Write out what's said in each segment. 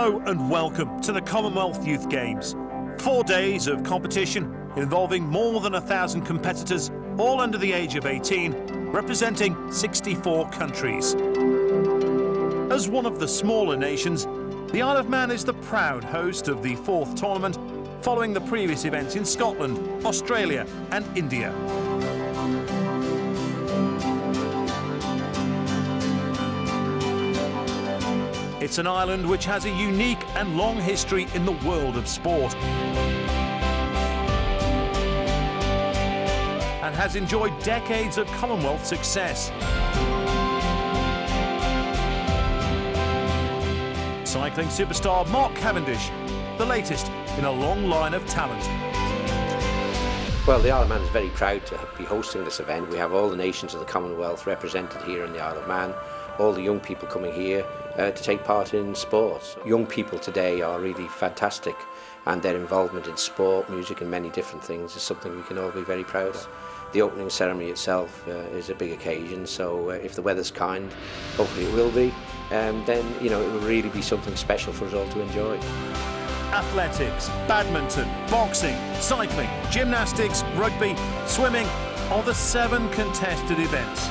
Hello and welcome to the Commonwealth Youth Games. 4 days of competition involving more than 1,000 competitors, all under the age of 18, representing 64 countries. As one of the smaller nations, the Isle of Man is the proud host of the 4th tournament, following the previous events in Scotland, Australia and India. It's an island which has a unique and long history in the world of sport and has enjoyed decades of Commonwealth success. Cycling superstar Mark Cavendish, the latest in a long line of talent. Well, the Isle of Man is very proud to be hosting this event. We have all the nations of the Commonwealth represented here in the Isle of Man, all the young people coming here to take part in sports. Young people today are really fantastic, and their involvement in sport, music and many different things is something we can all be very proud of. The opening ceremony itself is a big occasion, so if the weather's kind, hopefully it will be, then it will really be something special for us all to enjoy. Athletics, badminton, boxing, cycling, gymnastics, rugby, swimming are the 7 contested events.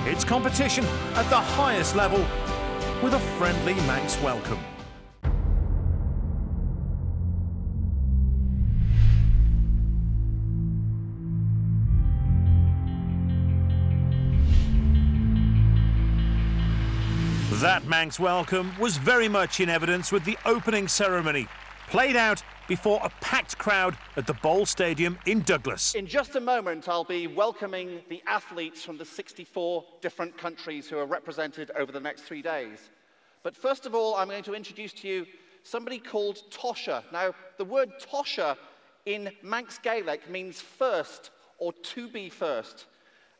It's competition at the highest level with a friendly Manx welcome. That Manx welcome was very much in evidence with the opening ceremony, played out before a packed crowd at the Bowl Stadium in Douglas. In just a moment, I'll be welcoming the athletes from the 64 different countries who are represented over the next 3 days. But first of all, I'm going to introduce to you somebody called Tosha. Now, the word Tosha in Manx Gaelic means first or to be first.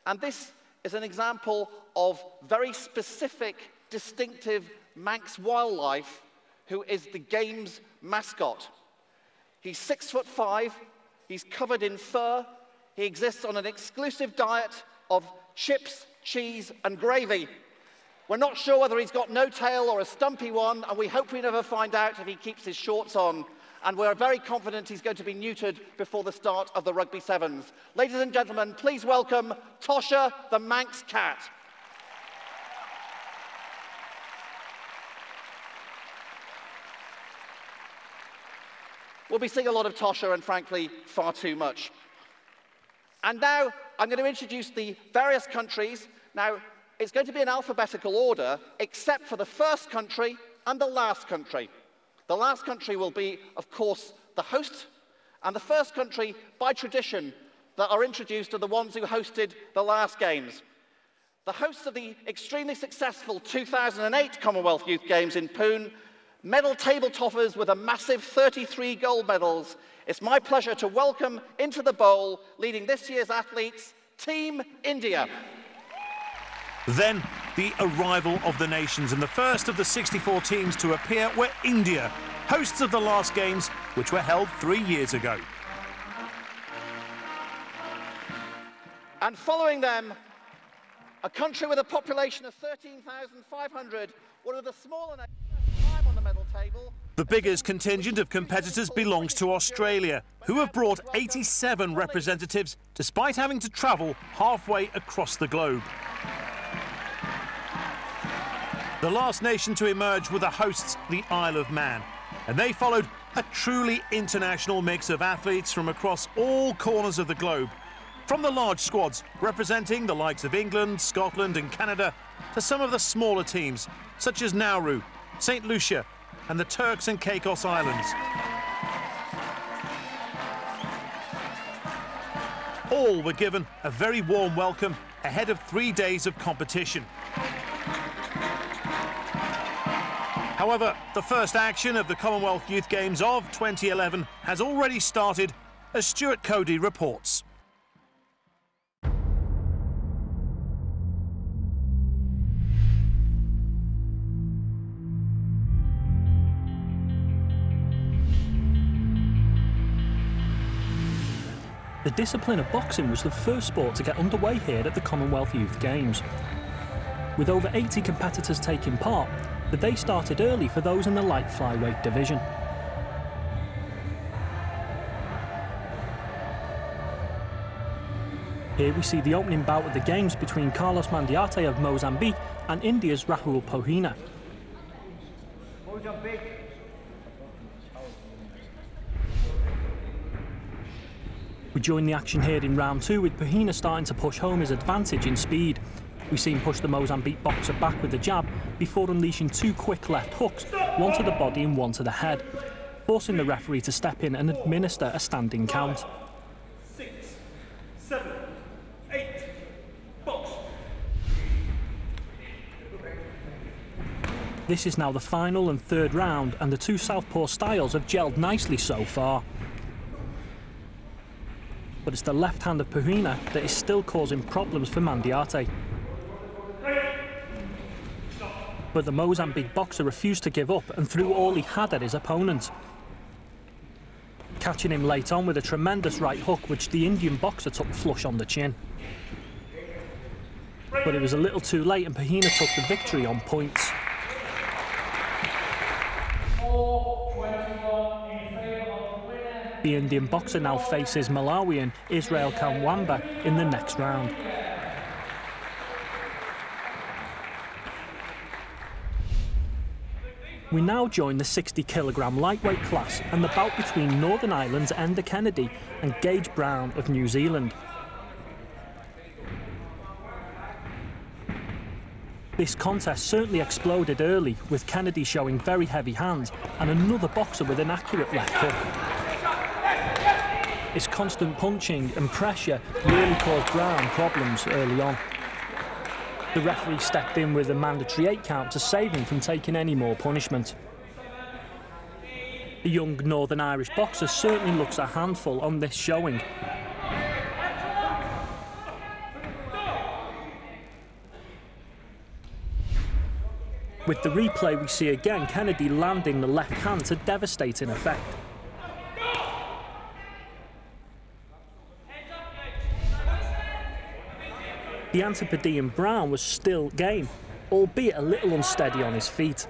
And this is an example of very specific, distinctive Manx wildlife who is the game's mascot. He's 6'5", he's covered in fur, he exists on an exclusive diet of chips, cheese and gravy. We're not sure whether he's got no tail or a stumpy one, and we hope we never find out if he keeps his shorts on. And we're very confident he's going to be neutered before the start of the Rugby Sevens. Ladies and gentlemen, please welcome Tosha the Manx cat. We'll be seeing a lot of Tosha and, frankly, far too much. And now I'm going to introduce the various countries. Now, it's going to be in alphabetical order, except for the first country and the last country. The last country will be, of course, the host, and the first country, by tradition, that are introduced are the ones who hosted the last Games. The hosts of the extremely successful 2008 Commonwealth Youth Games in Poon, medal table toppers with a massive 33 gold medals. It's my pleasure to welcome into the bowl, leading this year's athletes, Team India. Then the arrival of the nations, and the first of the 64 teams to appear were India, hosts of the last Games, which were held 3 years ago. And following them, a country with a population of 13,500, one of the smaller nations. The biggest contingent of competitors belongs to Australia, who have brought 87 representatives despite having to travel halfway across the globe. The last nation to emerge were the hosts, the Isle of Man, and they followed a truly international mix of athletes from across all corners of the globe, from the large squads representing the likes of England, Scotland and Canada, to some of the smaller teams such as Nauru, St. Lucia and the Turks and Caicos Islands. All were given a very warm welcome ahead of 3 days of competition. However, the first action of the Commonwealth Youth Games of 2011 has already started, as Stuart Cody reports. The discipline of boxing was the first sport to get underway here at the Commonwealth Youth Games. With over 80 competitors taking part, The day started early for those in the light flyweight division. Here we see the opening bout of the games between Carlos Mandiarte of Mozambique and India's Rahul Pohina. We join the action here in round 2 with Pohina starting to push home his advantage in speed. We see him push the Mozambique boxer back with the jab before unleashing 2 quick left hooks, one to the body and one to the head, forcing the referee to step in and administer a standing count. 6, 7, 8, box. This is now the final and third round, and the two southpaw styles have gelled nicely so far. But it's the left hand of Pohina that is still causing problems for Mandiarte. But the Mozambique boxer refused to give up and threw all he had at his opponent, catching him late on with a tremendous right hook which the Indian boxer took flush on the chin. But it was a little too late and Pohina took the victory on points. The Indian boxer now faces Malawian Israel Kamwamba in the next round. We now join the 60kg lightweight class and the bout between Northern Ireland's Enda Kennedy and Gage Brown of New Zealand. This contest certainly exploded early, with Kennedy showing very heavy hands and another boxer with an accurate left hook. His constant punching and pressure really caused Brown problems early on. The referee stepped in with a mandatory 8 count to save him from taking any more punishment. The young Northern Irish boxer certainly looks a handful on this showing. With the replay we see again Kennedy landing the left hand to devastating effect. The Antipodean Brown was still game, albeit a little unsteady on his feet.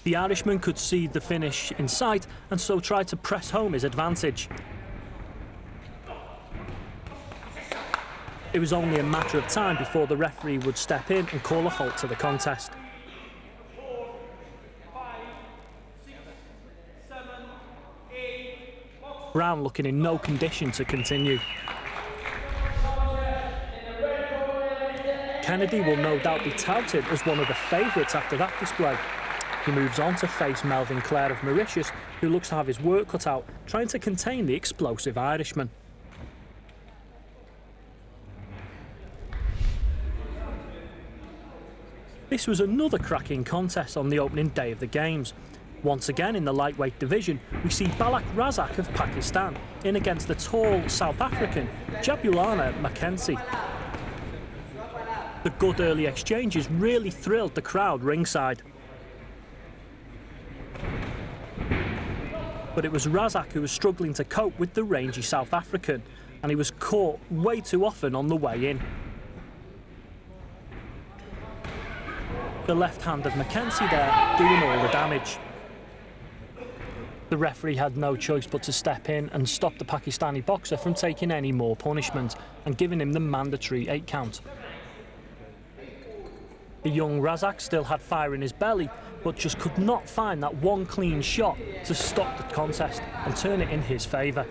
The Irishman could see the finish in sight and so tried to press home his advantage. It was only a matter of time before the referee would step in and call a halt to the contest. Brown looking in no condition to continue. Kennedy will no doubt be touted as one of the favourites after that display. He moves on to face Melvin Clare of Mauritius, who looks to have his work cut out, trying to contain the explosive Irishman. This was another cracking contest on the opening day of the Games. Once again in the lightweight division, we see Balak Razak of Pakistan in against the tall South African Jabulana Mackenzie. The good early exchanges really thrilled the crowd ringside. But it was Razak who was struggling to cope with the rangy South African, and he was caught way too often on the way in. The left hand of Mackenzie there doing all the damage. The referee had no choice but to step in and stop the Pakistani boxer from taking any more punishment and giving him the mandatory 8 count. The young Razak still had fire in his belly, but just could not find that one clean shot to stop the contest and turn it in his favour.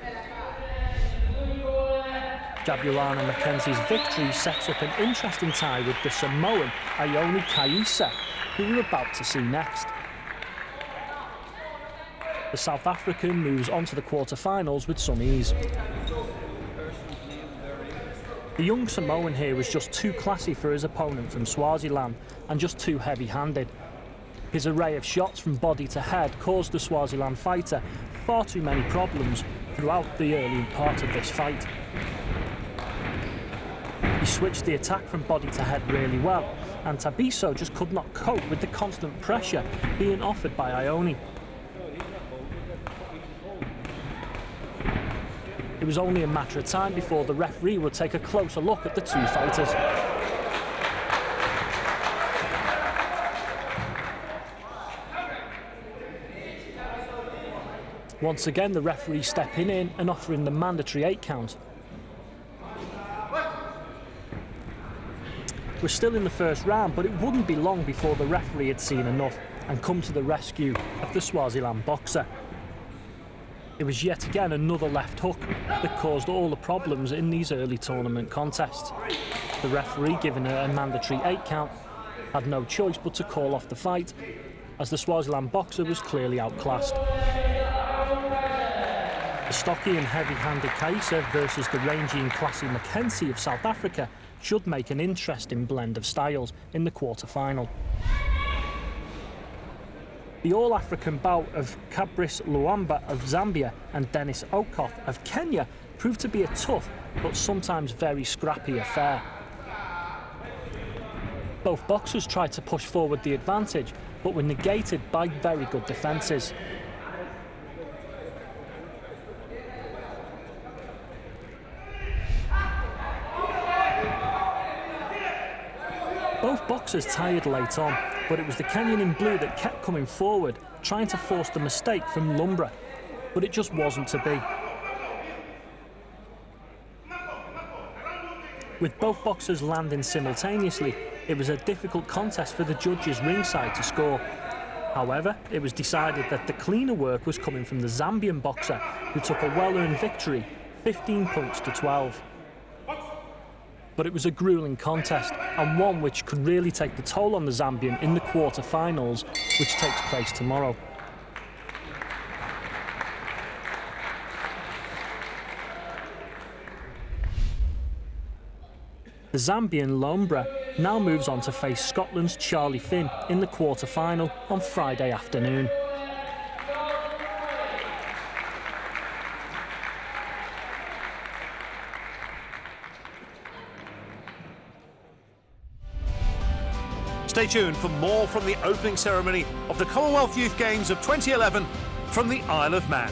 Jabulana Mackenzie's victory sets up an interesting tie with the Samoan Ione Kaisa, who we're about to see next. The South African moves on to the quarter-finals with some ease. The young Samoan here was just too classy for his opponent from Swaziland and just too heavy-handed. His array of shots from body to head caused the Swaziland fighter far too many problems throughout the early part of this fight. He switched the attack from body to head really well, and Tabiso just could not cope with the constant pressure being offered by Ione. It was only a matter of time before the referee would take a closer look at the two fighters. Once again, the referee stepping in and offering the mandatory 8 count. We're still in the first round, but it wouldn't be long before the referee had seen enough and come to the rescue of the Swaziland boxer. It was yet again another left hook that caused all the problems in these early tournament contests. The referee, given a mandatory 8 count, had no choice but to call off the fight, as the Swaziland boxer was clearly outclassed. The stocky and heavy-handed Kaisa versus the rangy and classy Mackenzie of South Africa should make an interesting blend of styles in the quarter-final. The All-African bout of Fabrice Luamba of Zambia and Dennis Okoth of Kenya proved to be a tough but sometimes very scrappy affair. Both boxers tried to push forward the advantage, but were negated by very good defences. Both boxers tired late on, but it was the Kenyan in blue that kept coming forward, trying to force the mistake from Lumbra, but it just wasn't to be. With both boxers landing simultaneously, it was a difficult contest for the judges ringside to score. However, it was decided that the cleaner work was coming from the Zambian boxer, who took a well-earned victory, 15 points to 12. But it was a gruelling contest, and one which could really take the toll on the Zambian in the quarter-finals, which takes place tomorrow. The Zambian Lumbra now moves on to face Scotland's Charlie Finn in the quarter-final on Friday afternoon. Stay tuned for more from the opening ceremony of the Commonwealth Youth Games of 2011 from the Isle of Man.